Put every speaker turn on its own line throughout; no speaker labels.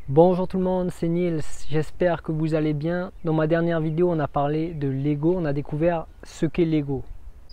Bonjour tout le monde, c'est Nils, j'espère que vous allez bien. Dans ma dernière vidéo, on a parlé de Lego, on a découvert ce qu'est Lego.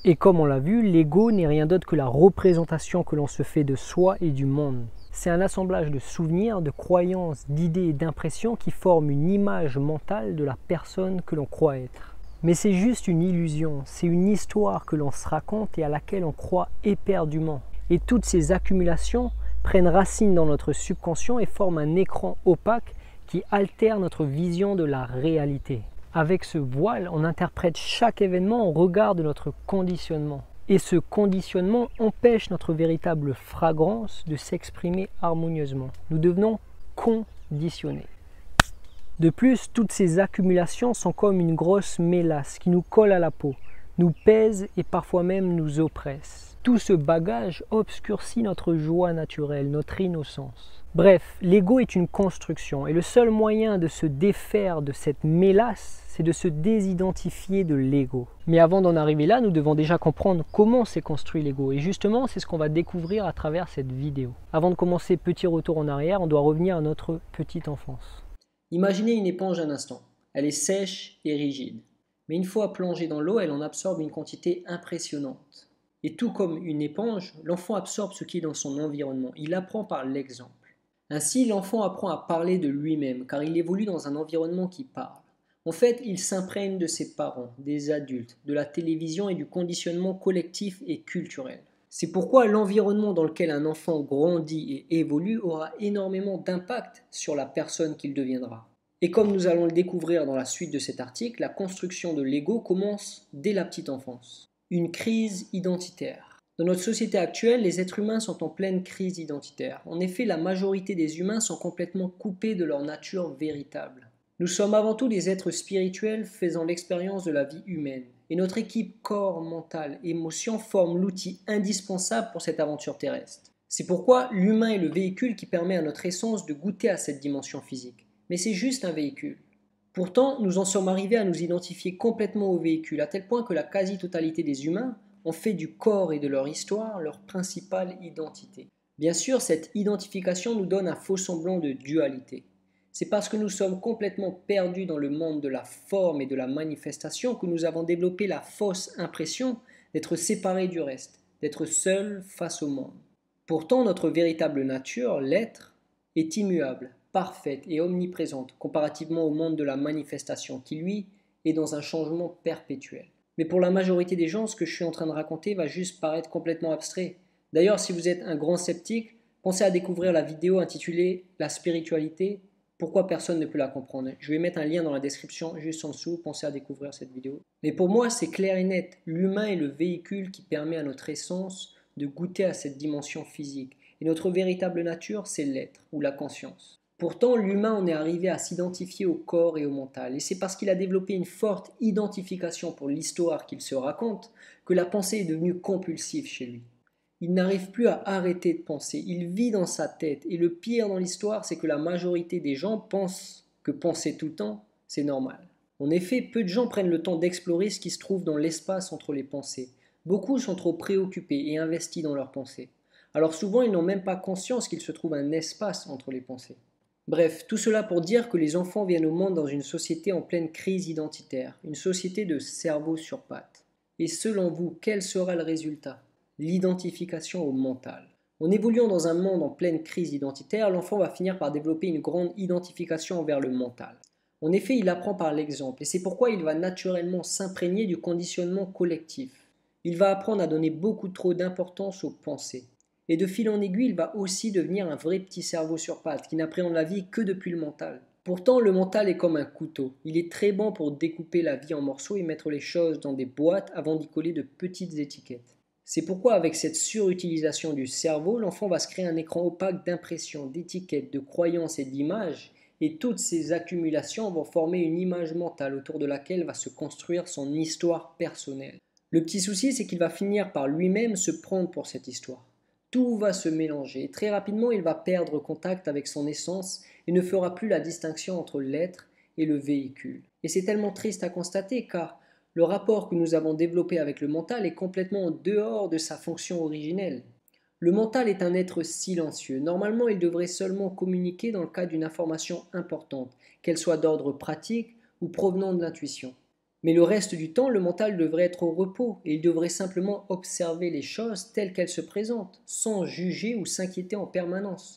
Et comme on l'a vu, Lego n'est rien d'autre que la représentation que l'on se fait de soi et du monde. C'est un assemblage de souvenirs, de croyances, d'idées et d'impressions qui forment une image mentale de la personne que l'on croit être. Mais c'est juste une illusion, c'est une histoire que l'on se raconte et à laquelle on croit éperdument. Et toutes ces accumulations prennent racine dans notre subconscient et forment un écran opaque qui altère notre vision de la réalité. Avec ce voile, on interprète chaque événement au regard de notre conditionnement. Et ce conditionnement empêche notre véritable fragrance de s'exprimer harmonieusement. Nous devenons conditionnés. De plus, toutes ces accumulations sont comme une grosse mélasse qui nous colle à la peau, nous pèse et parfois même nous oppresse. Tout ce bagage obscurcit notre joie naturelle, notre innocence. Bref, l'ego est une construction et le seul moyen de se défaire de cette mélasse, c'est de se désidentifier de l'ego. Mais avant d'en arriver là, nous devons déjà comprendre comment s'est construit l'ego. Et justement, c'est ce qu'on va découvrir à travers cette vidéo. Avant de commencer, petit retour en arrière, on doit revenir à notre petite enfance.
Imaginez une éponge un instant. Elle est sèche et rigide. Mais une fois plongée dans l'eau, elle en absorbe une quantité impressionnante. Et tout comme une éponge, l'enfant absorbe ce qui est dans son environnement. Il apprend par l'exemple. Ainsi, l'enfant apprend à parler de lui-même, car il évolue dans un environnement qui parle. En fait, il s'imprègne de ses parents, des adultes, de la télévision et du conditionnement collectif et culturel. C'est pourquoi l'environnement dans lequel un enfant grandit et évolue aura énormément d'impact sur la personne qu'il deviendra. Et comme nous allons le découvrir dans la suite de cet article, la construction de l'ego commence dès la petite enfance. Une crise identitaire. Dans notre société actuelle, les êtres humains sont en pleine crise identitaire. En effet, la majorité des humains sont complètement coupés de leur nature véritable. Nous sommes avant tout des êtres spirituels faisant l'expérience de la vie humaine. Et notre équipe corps, mental, émotion forme l'outil indispensable pour cette aventure terrestre. C'est pourquoi l'humain est le véhicule qui permet à notre essence de goûter à cette dimension physique. Mais c'est juste un véhicule. Pourtant, nous en sommes arrivés à nous identifier complètement au véhicule, à tel point que la quasi-totalité des humains ont fait du corps et de leur histoire leur principale identité. Bien sûr, cette identification nous donne un faux semblant de dualité. C'est parce que nous sommes complètement perdus dans le monde de la forme et de la manifestation que nous avons développé la fausse impression d'être séparés du reste, d'être seuls face au monde. Pourtant, notre véritable nature, l'être, est immuable, parfaite et omniprésente comparativement au monde de la manifestation qui, lui, est dans un changement perpétuel. Mais pour la majorité des gens, ce que je suis en train de raconter va juste paraître complètement abstrait. D'ailleurs, si vous êtes un grand sceptique, pensez à découvrir la vidéo intitulée « La spiritualité, pourquoi personne ne peut la comprendre ». Je vais mettre un lien dans la description juste en dessous, pensez à découvrir cette vidéo. Mais pour moi, c'est clair et net, l'humain est le véhicule qui permet à notre essence de goûter à cette dimension physique. Et notre véritable nature, c'est l'être ou la conscience. Pourtant, l'humain en est arrivé à s'identifier au corps et au mental, et c'est parce qu'il a développé une forte identification pour l'histoire qu'il se raconte que la pensée est devenue compulsive chez lui. Il n'arrive plus à arrêter de penser, il vit dans sa tête, et le pire dans l'histoire, c'est que la majorité des gens pensent que penser tout le temps, c'est normal. En effet, peu de gens prennent le temps d'explorer ce qui se trouve dans l'espace entre les pensées. Beaucoup sont trop préoccupés et investis dans leurs pensées. Alors souvent, ils n'ont même pas conscience qu'il se trouve un espace entre les pensées. Bref, tout cela pour dire que les enfants viennent au monde dans une société en pleine crise identitaire, une société de cerveau sur pattes. Et selon vous, quel sera le résultat? L'identification au mental. En évoluant dans un monde en pleine crise identitaire, l'enfant va finir par développer une grande identification envers le mental. En effet, il apprend par l'exemple, et c'est pourquoi il va naturellement s'imprégner du conditionnement collectif. Il va apprendre à donner beaucoup trop d'importance aux pensées. Et de fil en aiguille, il va aussi devenir un vrai petit cerveau sur pattes qui n'appréhende la vie que depuis le mental. Pourtant, le mental est comme un couteau. Il est très bon pour découper la vie en morceaux et mettre les choses dans des boîtes avant d'y coller de petites étiquettes. C'est pourquoi avec cette surutilisation du cerveau, l'enfant va se créer un écran opaque d'impressions, d'étiquettes, de croyances et d'images, et toutes ces accumulations vont former une image mentale autour de laquelle va se construire son histoire personnelle. Le petit souci, c'est qu'il va finir par lui-même se prendre pour cette histoire. Tout va se mélanger et très rapidement il va perdre contact avec son essence et ne fera plus la distinction entre l'être et le véhicule. Et c'est tellement triste à constater car le rapport que nous avons développé avec le mental est complètement en dehors de sa fonction originelle. Le mental est un être silencieux. Normalement, il devrait seulement communiquer dans le cas d'une information importante, qu'elle soit d'ordre pratique ou provenant de l'intuition. Mais le reste du temps, le mental devrait être au repos et il devrait simplement observer les choses telles qu'elles se présentent, sans juger ou s'inquiéter en permanence.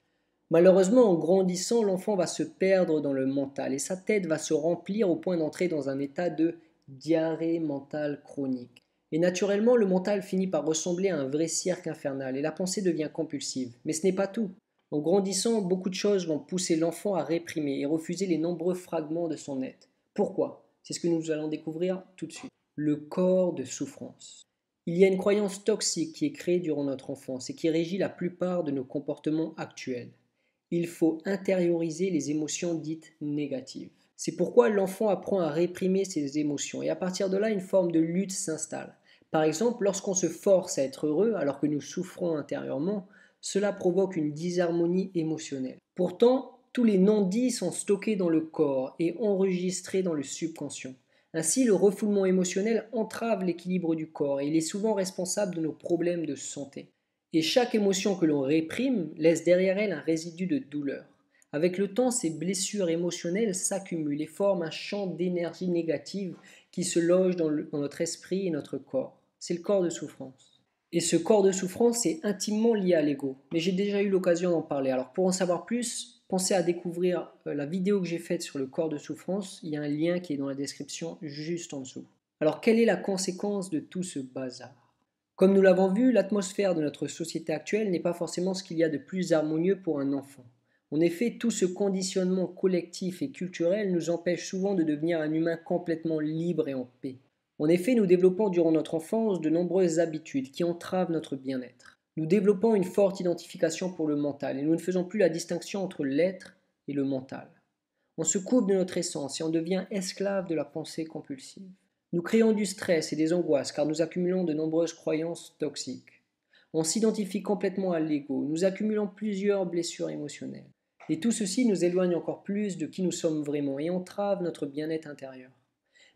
Malheureusement, en grandissant, l'enfant va se perdre dans le mental et sa tête va se remplir au point d'entrer dans un état de diarrhée mentale chronique. Et naturellement, le mental finit par ressembler à un vrai cirque infernal et la pensée devient compulsive. Mais ce n'est pas tout. En grandissant, beaucoup de choses vont pousser l'enfant à réprimer et refuser les nombreux fragments de son être. Pourquoi? C'est ce que nous allons découvrir tout de suite. Le corps de souffrance. Il y a une croyance toxique qui est créée durant notre enfance et qui régit la plupart de nos comportements actuels. Il faut intérioriser les émotions dites négatives. C'est pourquoi l'enfant apprend à réprimer ses émotions et à partir de là, une forme de lutte s'installe. Par exemple, lorsqu'on se force à être heureux alors que nous souffrons intérieurement, cela provoque une disharmonie émotionnelle. Pourtant, tous les non-dits sont stockés dans le corps et enregistrés dans le subconscient. Ainsi, le refoulement émotionnel entrave l'équilibre du corps et il est souvent responsable de nos problèmes de santé. Et chaque émotion que l'on réprime laisse derrière elle un résidu de douleur. Avec le temps, ces blessures émotionnelles s'accumulent et forment un champ d'énergie négative qui se loge dans notre esprit et notre corps. C'est le corps de souffrance. Et ce corps de souffrance est intimement lié à l'ego. Mais j'ai déjà eu l'occasion d'en parler. Alors pour en savoir plus, pensez à découvrir la vidéo que j'ai faite sur le corps de souffrance. Il y a un lien qui est dans la description juste en dessous. Alors quelle est la conséquence de tout ce bazar ? Comme nous l'avons vu, l'atmosphère de notre société actuelle n'est pas forcément ce qu'il y a de plus harmonieux pour un enfant. En effet, tout ce conditionnement collectif et culturel nous empêche souvent de devenir un humain complètement libre et en paix. En effet, nous développons durant notre enfance de nombreuses habitudes qui entravent notre bien-être. Nous développons une forte identification pour le mental et nous ne faisons plus la distinction entre l'être et le mental. On se coupe de notre essence et on devient esclave de la pensée compulsive. Nous créons du stress et des angoisses car nous accumulons de nombreuses croyances toxiques. On s'identifie complètement à l'ego, nous accumulons plusieurs blessures émotionnelles. Et tout ceci nous éloigne encore plus de qui nous sommes vraiment et entrave notre bien-être intérieur.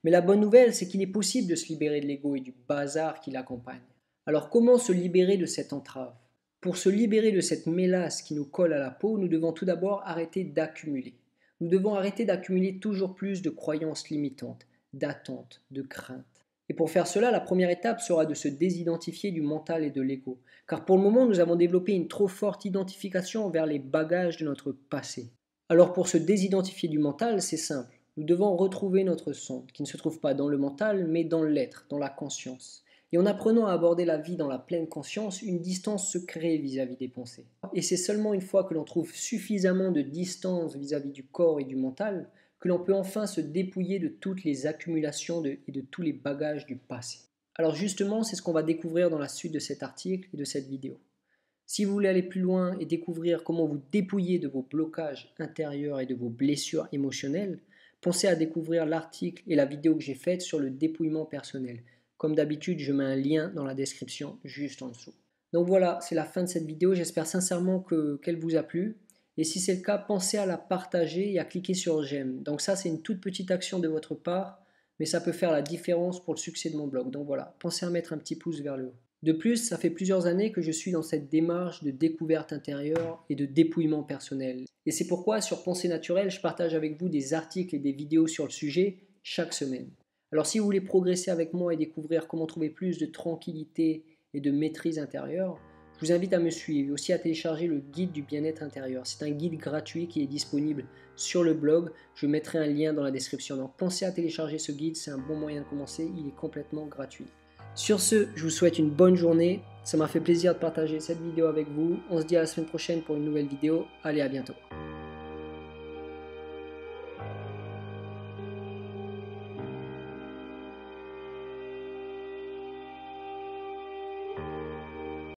Mais la bonne nouvelle, c'est qu'il est possible de se libérer de l'ego et du bazar qui l'accompagne. Alors comment se libérer de cette entrave? Pour se libérer de cette mélasse qui nous colle à la peau, nous devons tout d'abord arrêter d'accumuler. Nous devons arrêter d'accumuler toujours plus de croyances limitantes, d'attentes, de craintes. Et pour faire cela, la première étape sera de se désidentifier du mental et de l'ego. Car pour le moment, nous avons développé une trop forte identification envers les bagages de notre passé. Alors pour se désidentifier du mental, c'est simple. Nous devons retrouver notre centre, qui ne se trouve pas dans le mental, mais dans l'être, dans la conscience. Et en apprenant à aborder la vie dans la pleine conscience, une distance se crée vis-à-vis des pensées. Et c'est seulement une fois que l'on trouve suffisamment de distance vis-à-vis du corps et du mental, que l'on peut enfin se dépouiller de toutes les accumulations et de tous les bagages du passé. Alors justement, c'est ce qu'on va découvrir dans la suite de cet article et de cette vidéo. Si vous voulez aller plus loin et découvrir comment vous dépouiller de vos blocages intérieurs et de vos blessures émotionnelles, pensez à découvrir l'article et la vidéo que j'ai faite sur le dépouillement personnel. Comme d'habitude, je mets un lien dans la description juste en dessous. Donc voilà, c'est la fin de cette vidéo. J'espère sincèrement qu'elle vous a plu. Et si c'est le cas, pensez à la partager et à cliquer sur j'aime. Donc ça, c'est une toute petite action de votre part, mais ça peut faire la différence pour le succès de mon blog. Donc voilà, pensez à mettre un petit pouce vers le haut. De plus, ça fait plusieurs années que je suis dans cette démarche de découverte intérieure et de dépouillement personnel. Et c'est pourquoi sur Pensée Naturelle, je partage avec vous des articles et des vidéos sur le sujet chaque semaine. Alors si vous voulez progresser avec moi et découvrir comment trouver plus de tranquillité et de maîtrise intérieure, je vous invite à me suivre et aussi à télécharger le guide du bien-être intérieur. C'est un guide gratuit qui est disponible sur le blog. Je mettrai un lien dans la description. Donc pensez à télécharger ce guide, c'est un bon moyen de commencer. Il est complètement gratuit. Sur ce, je vous souhaite une bonne journée. Ça m'a fait plaisir de partager cette vidéo avec vous. On se dit à la semaine prochaine pour une nouvelle vidéo. Allez, à bientôt.